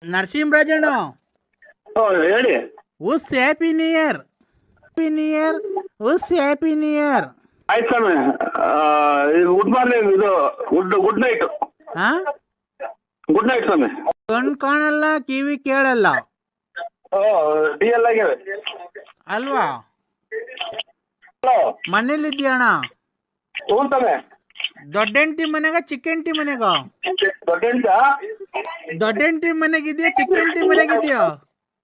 ನರಸಿಂಹರಾಜಣ್ಣ ಹೇಳಿ. ಉಸ್ happy new year. Happy new year. ಉಸ್ ಹ್ಯಾಪಿ ನ್ಯೂ ಇಯರ್. ಆಯ್ತು ಸ್ವಾಮಿ. Good morning. ಇದು ಗುಡ್ ನೈಟ್. ಹಾ, ಗುಡ್ ನೈಟ್ ಸ್ವಾಮಿ. ಕಣ್ ಕಾಣಲ್ಲ, ಕಿವಿ ಕೇಳಲ್ಲ ಡಿ ಎಲ್ ಆಗ್ಯಾವೆ ಅಲ್ವಾ? ಹಲೋ, ಮನೇಲಿದ್ಯಾ ಅಣ್ಣ? ಹ್ಞೂ ಸ್ವಾಮಿ. ದೊಡ್ಡ ಹೆಂಡತಿ ಮನೆಗ ಚಿಕ್ಕ ಹೆಂಡತಿ ಮನೆಗ? ದೊಡ್ಡ ಎಂಟ. ದೊಡ್ಡ ಹೆಂಡತಿ ಮನೆಗಿದ್ಯಾ ಚಿಕ್ಕ ಹೆಂಡತಿ ಮನೆಗಿದ್ಯಾ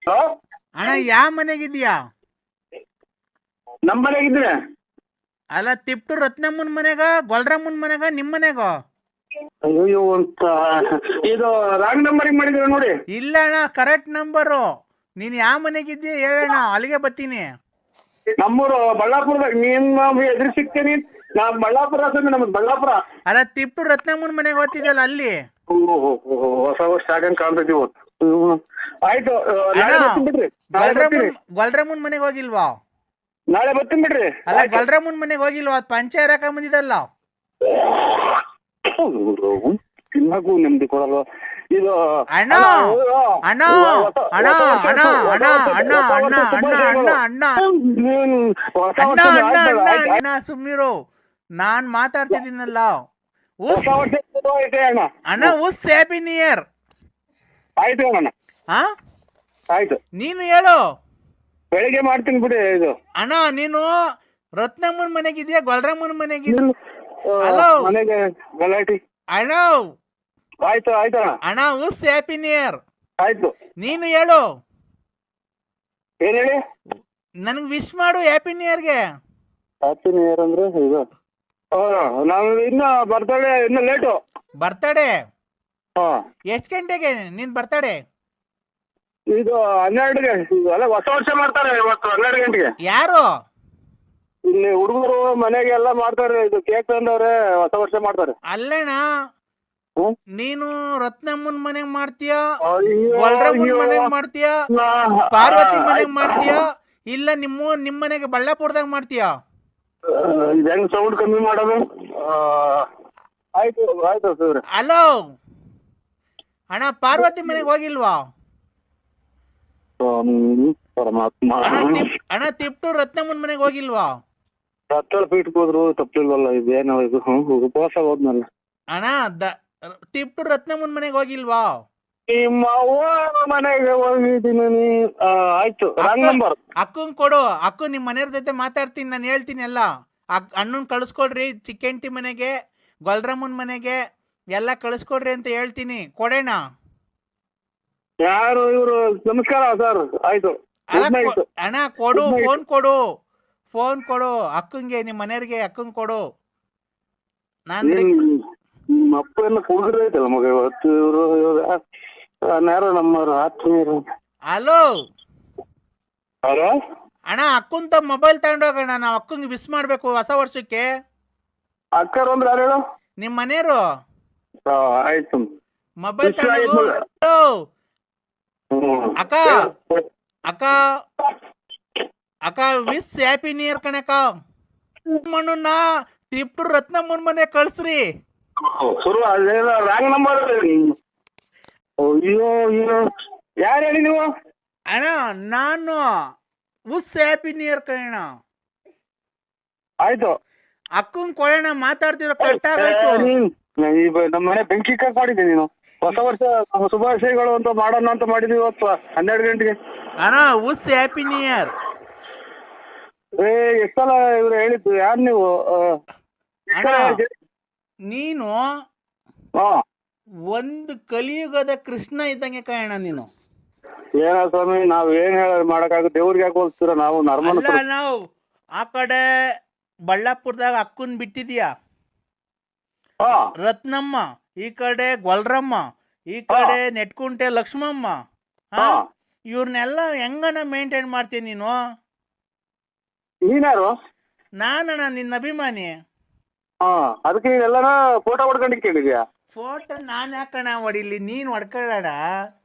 ಹಲೋ, ಅಣ್ಣ? ಯಾವ ಮನೆಗಿದ್ಯಾ? ನಮ್ಮ ಮನೆಗಿದ್ದೀನಿ. ಅಲ್ಲ, ತಿಪ್ಟು ರತ್ನಮ್ಮನ ಮನೆಗ, ಗೊಲ್ರಮ್ಮನ ಮನೆಗ, ನಿಮ್ಮ ಮನೆಗ? ಅಯ್ಯೋ ಅಂತ ಇದು ರಾಂಗ್ ನಂಬರಿಂಗ್ ಮಾಡಿದ್ದೀರ ನೋಡಿ. ಇಲ್ಲ ಅಣ್ಣ, ಕರೆಕ್ಟ್ ನಂಬರು. ನೀನ್ ಯಾವ ಮನೆಗಿದ್ಯಾ ಹೇಳಣ್ಣ, ಅಲ್ಲಿಗೆ ಬರ್ತೀನಿ. ನಮ್ಮೂರು ಬಳ್ಳಾಪುರದಾಗ. ನೀನ್ ಎದುರು ಸಿಗ್ತೀನಿ. ನಾ ಬಳ್ಳಾಪುರ ಸ್ವಾಮಿ, ನಮ್ದು ಬಳ್ಳಾಪುರ. ಅಲ್ಲ, ತಿಪ್ಟು ರತ್ನಮ್ಮನ ಮನೆಗೆ ಓದ್ತಿದ್ದಲ್ಲ ಅಲ್ಲಿ. ಹೊಸ ವರ್ಷ ಸ್ಟಾರ್ಟ್ ಕಾಣ್ತೈತಿ ಇವತ್ತು. ಆಯ್ತು, ನಾಳೆ ಬರ್ತೀನಿ ಬಿಡ್ರಿ. ಗೊಲ್ರಮ್ಮನ ಮನೆಗೆ ಹೋಗಿಲ್ವಾ? ನಾಳೆ ಬರ್ತೀನಿ ಬಿಡ್ರಿ. ಅಲ್ಲ, ಗೊಲ್ರಮ್ಮನ ಮನೆಗೆ ಹೋಗಿಲ್ವಾ? ಪಂಚಾಯತ್ ಹಾಕ ಬಂದಿದ್ದಲ್ಲ. ತಿನ್ನಕ್ಕೂ ನೆಮ್ಮದಿ ಕೊಡಲ್ವ ಇದು? ಅಣ್ಣ ಅಣ್ಣ ಅಣ್ಣ ಅಣ್ಣ ಅಣ್ಣ ಅಣ್ಣ ಅಣ್ಣ ಅಣ್ಣ ಅಣ್ಣ ಅಣ್ಣ ಅಣ್ಣ ಸುಮ್ಮಿರು, ನಾನ್ ಮಾತಾಡ್ತಿದ್ದೀನಲ್ಲ. ಅಣ್ಣ, ಉಸ್ ಹ್ಯಾಪಿ ನ್ಯೂ ಇಯರ್. ಆಯ್ತು ಅಣ್ಣ. ಹಾ, ಆಯ್ತು. ನೀನು ಹೇಳು. ಬೆಳಿಗ್ಗೆ ಮಾಡ್ತೀನಿ ಬಿಡಿ. ಇದು ಅಣ್ಣ, ನೀನು ರತ್ನಮ್ಮನ ಮನೆಗಿದ್ಯಾ ಗೊಲ್ರಮ್ಮನ ಮನೆಗಿದ್ಯಾ? ಹಲೋ, ಮನೆಗೆ ಗಲಾಟಿ. ಅಣ್ಣ. ಆಯ್ತು ಆಯ್ತು ಅಣ್ಣ. ಅಣ್ಣ, ಉಸ್ ಹ್ಯಾಪಿ ನ್ಯೂ ಇಯರ್. ಆಯ್ತು. ನೀನು ಹೇಳು. ಏನ್ ಹೇಳಿ? ನನಗೆ ವಿಶ್ ಮಾಡು ಹ್ಯಾಪಿ ನ್ಯೂ ಇಯರ್ಗೆ. ಹ್ಯಾಪಿ ನ್ಯೂ ಇಯರ್ ಅಂದ್ರೆ ಇದು ನಾವು ಇನ್ನ ಬರ್ತಡೇ ಇನ್ನ ಲೇಟು. ಬರ್ತಡೇ ಹಾ, ಎಷ್ಟು ಗಂಟೆಗೆ ನಿನ್ ಬರ್ತಡೇ? ಇದು 12ಗೆ. ಅಲ್ಲ, ಹೊಸ ವರ್ಷ ಮಾಡ್ತಾರೆ ಇವತ್ತು 12 ಗಂಟೆಗೆ. ಯಾರು? ಇಲ್ಲಿ ಹುಡುಗರು ಮನೆಗೆ ಎಲ್ಲ ಮಾಡ್ತಾರೆ. ಇದು ಕೇಕ್ ತಂದವ್ರೆ, ಹೊಸ ವರ್ಷ ಮಾಡ್ತಾರೆ. ಅಲ್ಲಣ್ಣ, ಹ್ಮ್? ನೀನು ರತ್ನಮ್ಮನ್ ಮನೆಗ್ ಮಾಡ್ತೀಯಾ, ಅಯ್ಯೋ, ಗೊಲ್ರಮ್ಮನ್ ಅಯ್ಯೋ. ಮನೆಗ್ ಮಾಡ್ತೀಯಾ, ನಾ- ಪಾರ್ವತಿ ಮನೆಗ್ ಮಾಡ್ತೀಯಾ, ಇಲ್ಲ ನಿಮ್ ಮನೆಗೆ ಬಳ್ಳಾಪುರದಾಗ ಮಾಡ್ತೀಯಾ? ಇದು ಹೆಂಗ್ ಸೌಂಡ್ ಕಮ್ಮಿ ಮಾಡೋದು? ಆಯ್ತು ಆಯ್ತು ಸರ್. ಹಲೋ ಅಣ್ಣ, ಪಾರ್ವತಿ ಮನೆಗೆ ಹೋಗಿಲ್ವಾ? ಪರಮಾತ್ಮ. ಅಣ್ಣ, ತಿಪ್ಟು ರತ್ನಮ್ಮನ್ ಮನೆಗೆ ಹೋಗಿಲ್ವಾ? 10 ಫೀಟ್ ಹೋದ್ರು ತಪ್ಪಿಲ್ವಲ್ಲ. ಇದೇನೋ ಇದು ಉಪವಾಸ ಹೋದ್ನಲ್ಲ. ಅಣ್ಣ, ತಿಪ್ಟು ರತ್ನಮ್ಮನ್ ಮನೆಗೆ ಹೋಗಿಲ್ವಾ? ನಿಮ್ಮ ಅವ್ವ ಮನೆಗೆ ಹೋಗಿದ್ದೀನಿ. ಆಯ್ತು, ರಾಂಗ್ ನಂಬರ್. ಅಕ್ಕಂಗ್ ಕೊಡು. ಅಕ್ಕು ನಿಮ್ ಮನೆಯವ್ರ ಜೊತೆ ಮಾತಾಡ್ತೀನಿ, ನಾನು ಹೇಳ್ತೀನಿ ಎಲ್ಲ. ಅಣ್ಣನ್ ಕಳಿಸ್ಕೊಡ್ರಿ, ಚಿಕ್ಕ ಹೆಂಡತಿ ಮನೆಗೆ, ಗೊಲ್ರಮ್ಮನ್ ಮನೆಗೆ ಎಲ್ಲ ಕಳಿಸ್ಕೊಡ್ರಿ ಅಂತ ಹೇಳ್ತೀನಿ. ಕೊಡೋಣ. ಯಾರು ಇವರು? ನಮಸ್ಕಾರ ಸರ್. ಆಯ್ತು. ಅಣ್ಣ ಕೊಡು, ಫೋನ್ ಕೊಡು, ಫೋನ್ ಕೊಡು ಅಕ್ಕಂಗೆ, ನಿಮ್ ಮನೆಯವ್ರಿಗೆ ಅಕ್ಕಂಗ್ ಕೊಡು. ನಿಮ್ಮ ಅಪ್ಪನ ಕುಡಿದ್ರೆ ಐತಲ್ಲ ಮಗ ಇವತ್ತು. ಇವರು ಯಾರು ನಮ್ಮವ್ರು ಆತ್ಮೀಯರು. ಹಲೋ ಯಾರು? ಅಣ್ಣ, ಅಕ್ಕಂತ ಮೊಬೈಲ್ ತಗೊಂಡೋಗೋಣ, ನಾವು ಅಕ್ಕಂಗೆ ವಿಶ್ ಮಾಡ್ಬೇಕು ಹೊಸ ವರ್ಷಕ್ಕೆ. ಅಕ್ಕರು ಅಂದ್ರೆ ಯಾರು ಹೇಳು? ನಿಮ್ ಮನೆಯವರು. ಆಯ್ತು. ಮೊಬೈಲ್ ತಗೊಂಡು ಅಕ್ಕ ಅಕ್ಕ ಅಕ್ಕ ವಿಶ್ ಹ್ಯಾಪಿ ನ್ಯೂ ಇಯರ್ ಕಣಕ್ಕ. ಮಣ್ಣನ್ನ ತಿಪ್ಟು ರತ್ನಮ್ಮನ ಮನೆ ಕಳ್ಸ್ರಿ. ಶುರು ಅದೇನೋ ರಾಂಗ್ ನಂಬರ್. ಅಯ್ಯೋ ಅಯ್ಯೋ, ಯಾರು ಹೇಳಿ ನೀವು? ಅಣ್ಣ, ನಾನು ವಿಶ್ ಹ್ಯಾಪಿ ನ್ಯೂ ಇಯರ್ ಕಣ. ಆಯ್ತು. ಅಕ್ಕಂಗ್ ಕೊಡೋಣ, ಮಾತಾಡ್ತಿರೋ ಕಟ್ಟಾಗಾಯ್ತು. ನಮ್ಮ ಮನೆ ಬೆಂಕಿ ಕಾಕ್ ಮಾಡಿದ್ದೆ ನೀನು. ಹೊಸ ವರ್ಷ ಶುಭಾಶಯಗಳು ಅಂತ ಮಾಡೋಣ ಅಂತ ಮಾಡಿದ್ವಿ ಇವತ್ತು 12 ಗಂಟೆಗೆ. ಅಣ್ಣ, ವಿಶ್ ಹ್ಯಾಪಿ ನ್ಯೂ ಇಯರ್. ಎಷ್ಟಲ್ಲ ಇವ್ರು ಹೇಳಿದ್ದು? ಯಾರು ನೀವು? ಅಣ್ಣ, ನೀನು ಒಂದು ಕಲಿಯುಗದ ಕೃಷ್ಣ ಇದ್ದಂಗೆ ಕಾಯಣ ನೀನು. ಏನ ಸ್ವಾಮಿ, ನಾವ್ ಏನ್ ಮಾಡಕ್ಕಾಗ? ದೇವ್ರಿಗೆ ಯಾಕೆ ಹೋಲ್ಸ್ತೀರ? ನಾವು ನರ್ಮಲ್. ನಾವು ಆ ಕಡೆ ಬಳ್ಳಾಪುರದಾಗ ಅಕ್ಕನ್ ಬಿಟ್ಟಿದ್ಯಾ, ರತ್ನಮ್ಮ, ಈ ಕಡೆ ಗೊಲ್ರಮ್ಮ, ಈ ಕಡೆ ನೆಟ್ಕುಂಟೆ ಲಕ್ಷ್ಮಮ್ಮ. ಇವ್ರನ್ನೆಲ್ಲ ಹೆಂಗನ ಮೇಂಟೈನ್ ಮಾಡ್ತೀನಿ ನೀನು? ನೀನ್ಯಾರು? ನಾನಣ್ಣ, ನಿನ್ನ ಅಭಿಮಾನಿ. ಅದಕ್ಕೆ ನೀನೆಲ್ಲನ ಫೋಟೋ ಹೊಡ್ಕೊಂಡಿದ್ಯಾ? ಫೋಟೋ ನಾನ್ ಯಾಕಣ ಹೊಡಿಲಿ, ನೀನ್ ಹೊಡ್ಕೊಳ್ಳಾಡ.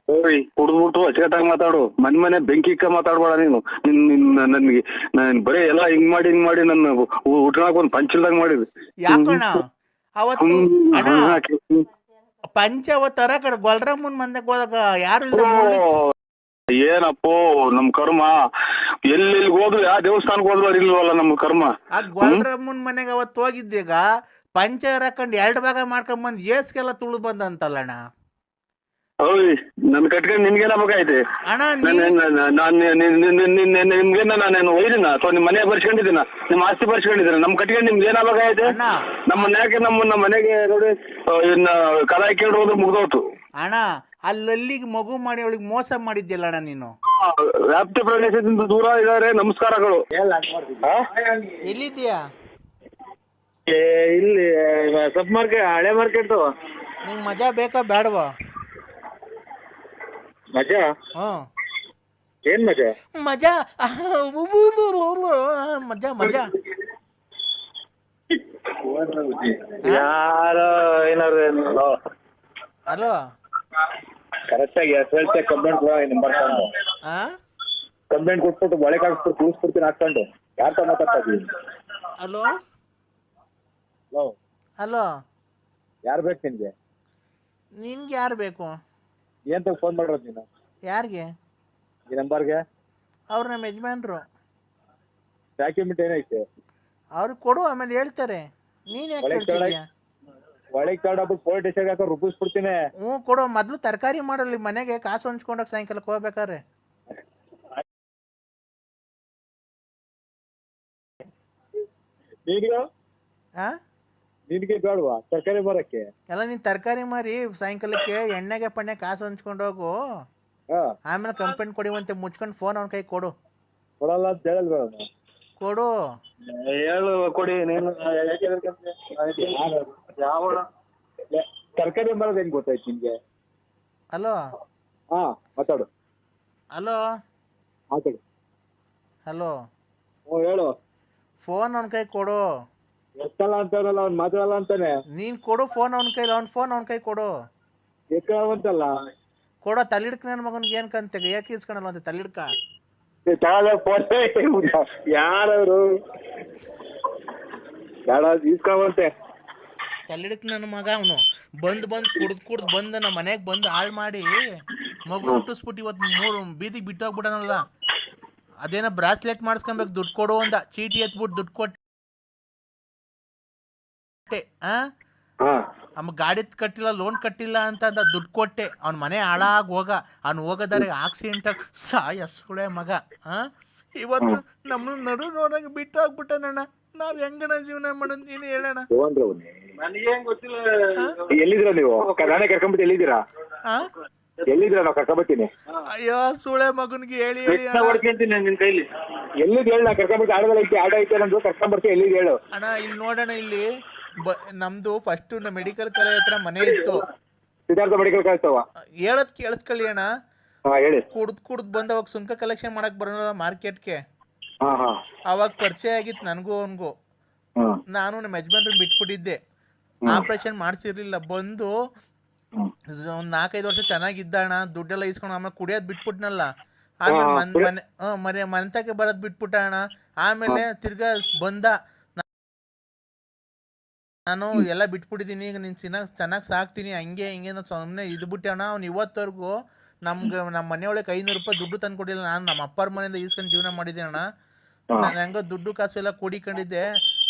ಕುಡ್ದ್ಬಿಟ್ಟು ಅಚ್ಚುಕಟ್ಟಾಗಿ ಮಾತಾಡು. ಮನೆ ಬೆಂಕಿ ಇಕ್ಕ ಮಾತಾಡ್ಬೇಡ ನೀನು. ನನ್ಗೆ ಬರೀ ಎಲ್ಲ ಹಿಂಗ್ ಮಾಡಿ ನನ್ನ ಉಟ್ಕೊಳಕ್ ಒಂದ್ ಪಂಚಿಲ್ದಾಗ ಮಾಡಿದ್ವಿ. ಯಾಕಣ್ಣ ಅವತ್ತು? ಅಣ್ಣ ಪಂಚವತಾರ ಕಡೆ ಗೊಲ್ರಮ್ಮನ್ ಮಂದಕ್ಕೆ ಹೋದಾಗ ಯಾರು ಓ, ಏನಪ್ಪೋ ನಮ್ ಕರ್ಮ. ಎಲ್ಲಿ ಹೋದ್ರು ಯಾವ ದೇವಸ್ಥಾನಕ್ಕೆ ಹೋದ್ರು ಅಲ್ಲಿ ಇಲ್ವಲ್ಲ ನಮ್ ಕರ್ಮ. ಆ ಗೊಲ್ರಮ್ಮನ್ ಮನೆಗೆ ಅವತ್ತು ಹೋಗಿದ್ದೀಗ ಪಂಚರ್ ಹಾಕೊಂಡು 2 ಭಾಗ ಮಾಡ್ಕೊಂಡ್ ಬಂದ್ ಏಸ್ಗೆಲ್ಲ ತುಳು ಬಂದಂತಲ್ಲಣ್ಣ. ಓಯ್ ನನ್ ಕಟ್ಕೊಂಡು ನಿನ್ಗೇನಾಗೈತೆ? ಅಣ್ಣ ನಿಮ್ಗೇನ ನಾನೇನು ಒಯ್ದಿನ ಅಥವಾ ನಿಮ್ ಮನೆ ಬರ್ಸ್ಕೊಂಡಿದ್ದೀನ? ನಿಮ್ ಆಸ್ತಿ ಬರ್ಸ್ಕೊಂಡಿದ್ದೀನ? ನಮ್ ಕಟ್ಕೊಂಡು ನಿಮ್ಗೆ ಏನಾಗೈತೆ? ಅಣ್ಣ ನಮ್ಮ ಮನ್ಯಾಕೆ ನಮ್ಮ ಮನೆಗೆ ನೋಡಿ ಇನ್ನ ಕಲ ಹಾಕೊಂಡು ಹೋದ್ರೆ ಮುಗ್ದೋತು. ಅಣ್ಣ ಅಲ್ಲಿಗೆ ಮಗು ಮಾಡಿ ಅವಳಿಗೆ ಮೋಸ ಮಾಡಿದ್ಯಲ್ಲ ಅಣ್ಣ ನೀನು. ವ್ಯಾಪ್ತಿ ಪ್ರದೇಶದಿಂದ ದೂರ ಇದಾರೆ. ನಮಸ್ಕಾರಗಳು. ಎಲ್ಲಿದ್ದೀಯಾ? ಇಲ್ಲಿ ಸಬ್ ಮಾರ್ಕೆಟ್, ಹಳೆ ಮಾರ್ಕೆಟ್. ನಿಂಗೆ ಮಜಾ ಬೇಕಾ ಬೇಡವಾ? ಮಜಾ? ಹ್ಮ್ ಏನ್ ಮಜಾ? ಮಜಾ ಮಜಾ ಮಜಾ. ಯಾರ ಏನಾರು ಹಲೋ ಕರೆಕ್ಟ್ ಆಗಿ ಹೇಳ್ತೆ. ಕಂಪ್ಲೇಂಟ್ ನಂಬರ್ ಕಂಪ್ಲೇಂಟ್ ಕೊಟ್ಬಿಟ್ಟು ಒಳಗೆ ಹಾಕ್ಬಿಟ್ಟು ಕೂರಿಸ್ಬಿಡ್ತೀನಿ ಹಾಕೊಂಡು. ಯಾರ ತ ಮಾತಾಡ್ತಾ ಇದ್ದೀವಿ? ಹಲೋ ಹಲೋ ಹಲೋ, ಯಾರು ಬೇಕು ನಿನ್ಗೆ? ನಿನ್ಗೆ ಯಾರು ಬೇಕು? ಏನ್ ತಗ ಫೋನ್ ಮಾಡಿರೋದು ನೀನು? ಯಾರಿಗೆ? ಈ ನಂಬರ್ಗೆ. ಅವ್ರು ನಮ್ಮ ಯಜಮಾನ್ರು. ಡಾಕ್ಯುಮೆಂಟ್ ಏನೈತೆ? ಅವ್ರಿಗೆ ಕೊಡು, ಆಮೇಲೆ ಹೇಳ್ತಾರೆ. ನೀನ್ ಯಾಕೆ ಹೇಳ್ತಿದ್ಯಾ? ಒಳಗೆ ತಗೊಂಡೋಗ್ಬಿಟ್ಟು ಪೊಲೀಸ್ ಸ್ಟೇಷನ್ಗೆ ಹಾಕೋ ರೂಪಿಸ್ಬಿಡ್ತೀನಿ. ಹ್ಞೂ ಕೊಡು. ಮೊದಲು ತರಕಾರಿ ಮಾಡಲಿ ಮನೆಗೆ ಕಾಸು ಹಂಚ್ಕೊಂಡೋಗಿ ಸಾಯಂಕಾಲಕ್ಕೆ ಹೋಗ್ಬೇಕಾರೆ. ನಿನ್ಗೆ ಬೇಡವಾ ತರಕಾರಿ ಬರಕ್ಕೆ? ಎಲ್ಲ ನೀನ್ ತರಕಾರಿ ಮಾರಿ ಸಾಯಂಕಾಲಕ್ಕೆ ಎಣ್ಣೆಗೆ ಪಣ್ಣೆ ಕಾಸು ಹಂಚ್ಕೊಂಡೋಗು. ಆಮೇಲೆ ಕಂಪ್ಲೇಂಟ್ ಕೊಡಿವಂತೆ ಮುಚ್ಕೊಂಡು ಫೋನ್ ಅವ್ನ ಕೈ ಕೊಡು. ಕೊಡಲ್ಲ ಅಂತ ಹೇಳಲ್ವ? ಕೊಡು. ಹೇಳು ಕೊಡಿ ನೀನು. ಯಾವ ತರಕಾರಿ ಬರೋದು ಹೆಂಗ್ ಗೊತ್ತಾಯ್ತು ನಿಮ್ಗೆ? ಹಲೋ ಮಾತಾಡು. ಹಲೋ ಮಾತಾಡು. ಹಲೋ ಹೇಳು. ಫೋನ್ ಅವನ ಕೈ ಕೊಡು. ಎತ್ತಲ್ಲ ಅಂತಾರಲ್ಲ, ಅವ್ನು ಮಾತಾಡಲ್ಲ ಅಂತಾನೆ. ನೀನ್ ಕೊಡು ಫೋನ್ ಅವನ ಕೈಲಿ. ಅವ್ನ ಫೋನ್ ಅವನ ಕೈ ಕೊಡು. ಎತ್ತಲ್ಲ ಕೊಡೋ. ತಲ್ಲಿಡ್ಕ ನನ್ನ ಮಗನ್ಗೆ ಏನ್ ಕಂತೆ ಯಾಕೆ ಇಸ್ಕೊಳಲ್ಲ ಅಂತ ತಲ್ಲಿಡ್ಕ. ಯಾರವ್ರು? ಇಸ್ಕೊಂಬಂತೆ ತಲ್ಲಿಡ್ಕ ನನ್ನ ಮಗ. ಅವನು ಬಂದ್ ಕುಡ್ದು ಬಂದು ನಮ್ಮ ಮನೆಗೆ ಬಂದು ಹಾಳು ಮಾಡಿ ಮಗು ಹುಟ್ಟಿಸ್ಬಿಟ್ಟು ಇವತ್ತು 3 ಬೀದಿಗೆ ಬಿಟ್ಟೋಗ್ಬಿಡನಲ್ಲ. ಅದೇನೋ ಬ್ರಾಸ್ಲೆಟ್ ಮಾಡಿಸ್ಕೊಬೇಕು, ದುಡ್ಡು ಕೊಡು ಅಂದ. ಚೀಟಿ ಎತ್ಬಿಟ್ಟು ದುಡ್ಡು ಕೊಟ್ಟೆ. ಅಮ್ಮ ಗಾಡಿ ಕಟ್ಟಿಲ್ಲ, ಲೋನ್ ಕಟ್ಟಿಲ್ಲ ಅಂತ ಅಂದ. ದುಡ್ಡು ಕೊಟ್ಟೆ. ಅವ್ನ ಮನೆ ಹಾಳಾಗಿ ಅವ್ನು ಹೋಗೋದಾರೆ ಆಕ್ಸಿಡೆಂಟ್ ಸಾಯಸ್ಗಳೇ ಮಗ. ಇವತ್ತು ನಮ್ಮನ್ನು ನಡು ನೋಡಂಗೆ ಬಿಟ್ಟು ಹೋಗ್ಬಿಟ್ಟನಣ್ಣ. ನಾವ್ ಹೆಂಗಣ ಜೀವನ ಮಾಡೋದು ನೀನು ಹೇಳೋಣ. ಎಲ್ಲಿದ್ದೀರಾ ನೀವು? ನಾನೇ ಕರ್ಕೊಂಡ್ಬಿಟ್ಟು ಎಲ್ಲಿದ್ದೀರಾ? ಎಲ್ಲಿದ್ದೀರಾ? ನಾವು ಕರ್ಕೊಂಡ್ಬರ್ತೀನಿ. ಅಯ್ಯೋ ಸುಳೆ ಮಗನ್ಗೆ ಹೇಳಿ ನಿನ್ ಕೈಲಿ ಎಲ್ಲಿದ್ ಹೇಳ. ನಾ ಕರ್ಕೊಂಡ್ಬಿಟ್ಟು ಆಟೋ ಐತೆ ನಂದು, ಕರ್ಕೊಂಡ್ಬರ್ತೀನಿ. ಎಲ್ಲಿದ್ ಹೇಳು ಅಣ್ಣ. ಇಲ್ಲಿ ನೋಡೋಣ. ಇಲ್ಲಿ ನಮ್ದು ಫಸ್ಟ್ ಮೆಡಿಕಲ್ ಕಾಲೇಜ್ ಹತ್ರ ಮನೆ ಇತ್ತು. ಸಿದ್ಧಾರ್ಥ ಮೆಡಿಕಲ್ ಕಾಲೇಜ್ ಹೇಳದ್ ಕೇಳಿಸ್ಕೊಳ್ಳಿ ಅಣ್ಣ. ಹೇಳಿ. ಕುಡ್ದು ಬಂದು ಅವಾಗ ಸುಂಕ ಕಲೆಕ್ಷನ್ ಮಾಡಕ್ ಬರೋಲ್ಲ ಮಾರ್ಕೆಟ್ಗೆ. ಅವಾಗ ಪರಿಚಯ ಆಗಿತ್ತು ನನಗೂ ಅವನ್ಗೂ. ನಾನು ನಮ್ಮ ಯಜಮಾನ್ರನ್ನ ಬಿಟ್ಬಿಟ್ಟಿದ್ದೆ. ಆಪರೇಷನ್ ಮಾಡ್ಸಿರ್ಲಿಲ್ಲ. ಬಂದು 4-5 ವರ್ಷ ಚೆನ್ನಾಗಿದ್ದ ಅಣ್ಣ. ದುಡ್ಡೆಲ್ಲ ಇಸ್ಕೊಂಡು ಆಮೇಲೆ ಕುಡಿಯೋದ್ ಬಿಟ್ಬಿಟ್ನಲ್ಲ. ಆಮೇಲೆ ಮನೆತಕ್ಕೆ ಬರೋದ್ ಬಿಟ್ಬಿಟ್ಟ ಅಣ್ಣ. ಆಮೇಲೆ ತಿರ್ಗಾ ಬಂದ. ನಾನು ಎಲ್ಲ ಬಿಟ್ಬಿಟ್ಟಿದ್ದೀನಿ. ಈಗ ನೀನು ಚೆನ್ನಾಗಿ ಸಾಕ್ತೀನಿ ಹಂಗೆ ಹಿಂಗೆ ಸುಮ್ಮನೆ ಇದು ಬಿಟ್ಟೆ ಅಣ್ಣ. ಅವ್ನು ಇವತ್ತವರೆಗೂ ನಮ್ಮ ಮನೆಯೊಳಗೆ 500 ರೂಪಾಯಿ ದುಡ್ಡು ತಂದು ಕೊಟ್ಟಿಲ್ಲ. ನಾನು ನಮ್ಮ ಅಪ್ಪರ ಮನೆಯಿಂದ ಈಸ್ಕೊಂಡು ಜೀವನ ಮಾಡಿದ್ದೆ ಅಣ್ಣ. ನಾನು ಹೆಂಗೋ ದುಡ್ಡು ಕಾಸು ಎಲ್ಲ ಕೂಡಿಕೊಂಡಿದ್ದೆ.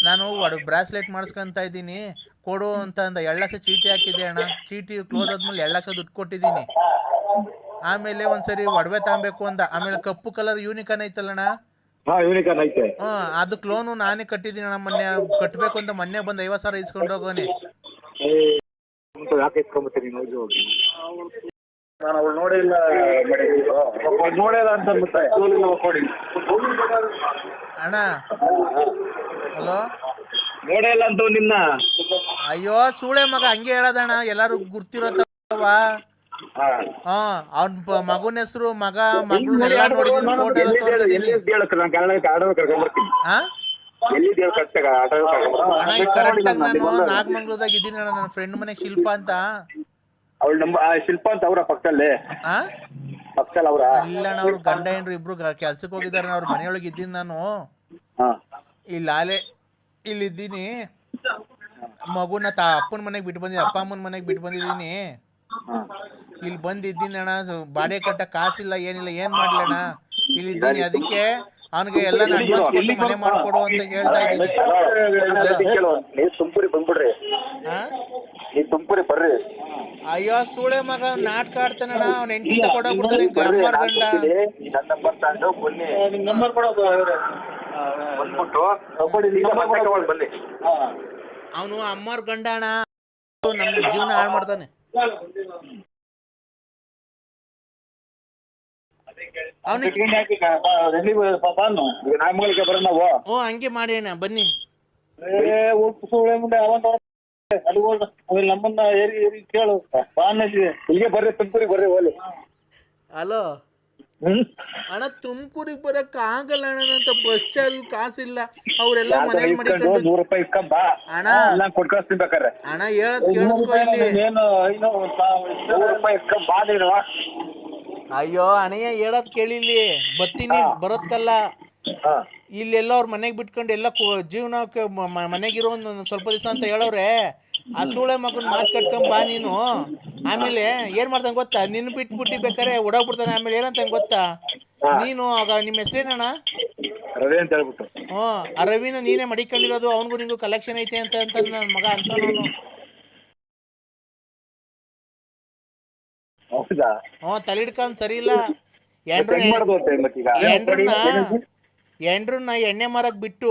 ನಾನು ಬ್ರಾಸ್ಲೆಟ್ ಮಾಡಿಸ್ಕೊಂತ ಇದ್ದೀನಿ ಕೊಡು ಅಂತ ಅಂದ. 2 ಲಕ್ಷ ಚೀಟಿ ಹಾಕಿದ್ದೆ ಅಣ್ಣ. ಚೀಟಿ ಕ್ಲೋಸ್ ಆದ್ಮೇಲೆ 2 ಲಕ್ಷ ದುಡ್ಡು ಕೊಟ್ಟಿದ್ದೀನಿ. ಆಮೇಲೆ ಒಂದ್ಸರಿ ಒಡವೆ ತಗೊಬೇಕು ಅಂದ. ಆಮೇಲೆ ಕಪ್ಪು ಕಲರ್ ಯೂನಿಕಾನ್ ಐತಲ್ಲಣ್ಣ, ಅದಕ್ಕೆ ಲೋನು ನಾನೇ ಕಟ್ಟಿದ್ದೀನಿ ಅಣ್ಣ. ಮೊನ್ನೆ ಕಟ್ಟಬೇಕು ಅಂತ ಮೊನ್ನೆ ಬಂದು 50,000 ಇಸ್ಕೊಂಡು ಹೋಗೋನೆ. ನಾನು ಅವಳು ನೋಡಿಲ್ಲ ಅಂತ ಅಣ್ಣ. ಹಲೋ ನೋಡಿಲ್ಲ ಅಂತ ನಿನ್ನ. ಅಯ್ಯೋ ಸೂಳೆ ಮಗ ಹಂಗೆ ಹೇಳದಣ್ಣ. ಎಲ್ಲಾರು ಗುರ್ತಿರತ್ತವ. ಅವ್ನ ಮಗನ ಹೆಸರು ಮಗಳು ಎಲ್ಲ ನೋಡಿದೀನಿ, ಫೋಟೋ ಎಲ್ಲ ತೋರಿಸಿದೀನಿ. ಅಣ್ಣ ಕರೆಕ್ಟ್ ಆಗಿ ನಾನು ನಾಗಮಂಗ್ಳೂರ್ದಾಗ ಇದ್ದೀನಿ ಅಣ್ಣ. ನನ್ನ ಫ್ರೆಂಡ್ ಮನೆ ಶಿಲ್ಪ ಅಂತ. ಶಿಲ್ಪ ಅಂತ ಅವ್ರ ಪಕ್ಕದಲ್ಲಿ ಅವ್ರ ಇಲ್ಲ ಅಣ್ಣ. ಅವ್ರು ಗಂಡ ಹೆಂಡ್ರು ಇಬ್ರು ಕೆಲ್ಸಕ್ಕೆ ಹೋಗಿದ್ದಾರೆ. ಅವ್ರ ಮನೆಯೊಳಗೆ ಇದ್ದೀನಿ ನಾನು. ಇಲ್ಲಿ ಇಲ್ಲಿದ್ದೀನಿ. ಮಗುನ ಅಪ್ಪನ ಮನೆಗೆ ಬಿಟ್ಟು ಬಂದಿದ್ದೆ, ಅಪ್ಪ ಅಮ್ಮನ ಮನೆಗೆ ಬಿಟ್ಟು ಬಂದಿದ್ದೀನಿ. ಇಲ್ಲಿ ಬಂದಿದ್ದೀನಿ ಅಣ್ಣ, ಬಾಡಿಗೆ ಕಟ್ಟ ಕಾಸಿಲ್ಲ, ಏನಿಲ್ಲ, ಏನ್ ಮಾಡ್ಲಣ್ಣ, ಇಲ್ಲಿ ಇದ್ದೀನಿ. ಅದಕ್ಕೆ ಅವನಿಗೆ ಎಲ್ಲಾನು ಅಡ್ವಾನ್ಸ್ ಕೊಟ್ಟು ಮನೆ ಮಾಡ್ಕೊಡು ಅಂತ ಹೇಳ್ತಾ ಇದ್ದೀನಿ. ನೀವು ತುಮಕೂರಿ ಬಂದ್ಬಿಡ್ರಿ, ನೀವು ತುಮಕೂರಿ ಬರ್ರಿ. ಅಯ್ಯೋ ಸೂಳೆ ಮಗ ನಾಟಕ ಆಡ್ತಾನಣ್ಣ, ಅವ್ನ ಹೆಂಡತಿ ತಗೊಂಡೋಗ್ಬಿಡ್ತಾನೆ ಅಮ್ಮಾರ್ ಗಂಡ. ನನ್ನ ನಂಬರ್ ತಗೊಂಡು ಬನ್ನಿ, ನಂಬರ್ ಕೊಡೋದು ಬಂದ್ಬಿಟ್ಟು ಬನ್ನಿ. ಅವನು ಅಮ್ಮಾರ್ ಗಂಡ ಅಣ್ಣ, ನಮ್ ಜೀವನ ಹಾಳು ಮಾಡ್ತಾನೆ. ಅವನಿಗೆ ಹಂಗೆ ಮಾಡಿ ಅಣ್ಣ, ಬನ್ನಿ. ನಮ್ಮನ್ನ ಕೇಳು, ಇಲ್ಲಿಗೆ ಬರ್ರಿ, ತುಮಕೂರಿಗೆ ಬರ್ರಿ ಹೋಲಿ. ಹಲೋ ಅಣ್ಣ, ತುಮಕೂರಿಗೆ ಬರಕ್ ಆಗಲ್ಲ ಅಣ್ಣ, ಅಂತ ಬಸ್ ಚಾರ್ಜ್ ಕಾಸಿಲ್ಲ. ಅವ್ರೆಲ್ಲ ಮನೇಲಿ ಮಾಡಿಕೊಂಡು ₹100 ಇಸ್ಕೊಂಬಾ ಅಣ್ಣ, ಕೊಟ್ಕಳಿಸ್ತೀನಿ ಬೇಕಾರೆ. ಅಣ್ಣ ಹೇಳದ್ ಕೇಳಿಸ್ಕೊ ಇಲ್ಲಿ. ₹100 ಇಸ್ಕೊಂಬಾ ನೀನು. ಅಯ್ಯೋ ಅಣ್ಣಯ್ಯ ಹೇಳೋದ್ ಕೇಳಿಲ್ಲಿ, ಬತ್ತೀನಿ ಬರೋದ್ಕಲ್ಲ. ಇಲ್ಲೆಲ್ಲ ಅವ್ರ ಮನೆಗೆ ಬಿಟ್ಕೊಂಡು ಎಲ್ಲ ಜೀವನಕ್ಕೆ ಮನೆಗಿರೋ ಒಂದು ಸ್ವಲ್ಪ ದಿವಸ ಅಂತ ಹೇಳೋರೆ. ಆ ಸೂಳೆ ಮಗನ್ ಮಾತು ಕಟ್ಕೊಂಡ್ ಬಾ ನೀನು. ಆಮೇಲೆ ಏನ್ ಮಾಡ್ತಾನೆ ಗೊತ್ತಾ, ನಿನ್ ಬಿಟ್ಬಿಟ್ಟು ಬೇಕಾರೆ ಓಡೋಗ್ಬಿಡ್ತಾನೆ. ಆಮೇಲೆ ಏನಂತ ಗೊತ್ತಾ, ನೀನು ಆಗ ನಿಮ್ಮ ಹೆಸರೇನಣ್ಣ? ರವಿ ಅಂತ ಹೇಳ್ಬಿಟ್ಟು. ಆ ರವಿನ ನೀನೇ ಮಡಿಕೊಂಡಿರೋದು, ಅವನಿಗೂ ನಿಂಗೂ ಕಲೆಕ್ಷನ್ ಐತೆ ಅಂತ ನನ್ನ ಮಗ ಅಂತ. ನಾನು ತಲೆಡ್ಕೊಂಡ್ ಸರಿ ಇಲ್ಲ. ಎಂಡ್ರನ್ನ ಎಣ್ಣೆ ಮಾರಕ್ ಬಿಟ್ಟು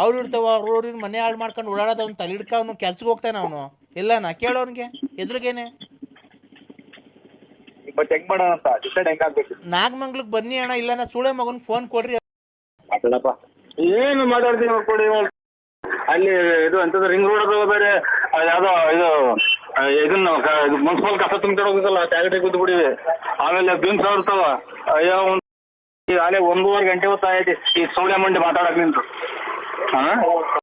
ಅವ್ರು ಇರ್ತಾವ, ಅವ್ರವ್ರಿಗೆ ಮನೆ ಹಾಳು ಮಾಡ್ಕೊಂಡು ಓಡಾಡೋದು. ಅವ್ನು ತಲೆಡ್ಕ, ಅವ್ನು ಕೆಲ್ಸಕ್ಕೆ ಹೋಗ್ತಾನೆ ಅವನು. ಎಲ್ಲನಾ ಕೇಳೋನ್ಗೆ ಎದುರಿಗೇನೆ. ನಾಗಮಂಗ್ಲಕ್ ಬನ್ನಿ ಅಣ್ಣ, ಇಲ್ಲ ನಾ ಸೂಳೆ ಮಗನ್ ಫೋನ್ ಕೊಡ್ರಿ. ಏನು ಮಾತಾಡ್ತೀನಿ ಕೊಡಿ. ಅಲ್ಲಿ ಇದು ಎಂತದ ರಿಂಗ್ ರೋಡ್ ಬೇರೆ ಯಾವ್ದೋ ಇದು ಇದನ್ನ ಮುನ್ಸಿಪಲ್ ಕಸ ತುಂಬಿಕೊಂಡು ಹೋಗುತ್ತಲ್ಲ, ಟ್ಯಾಗಟೆ ಕೂತ್ ಬಿಡಿವಿ. ಆಮೇಲೆ ಬೀನ್ಸ್ ಇರ್ತಾವ. ಅಯ್ಯೋ ಅಲ್ಲೇ 1.5 ಗಂಟೆ ಹೊತ್ತಾಗೈತಿ ಈ ಸೂಳೆ ಮಂಡಿ ಮಾತಾಡಕ್ ನಿಂತು.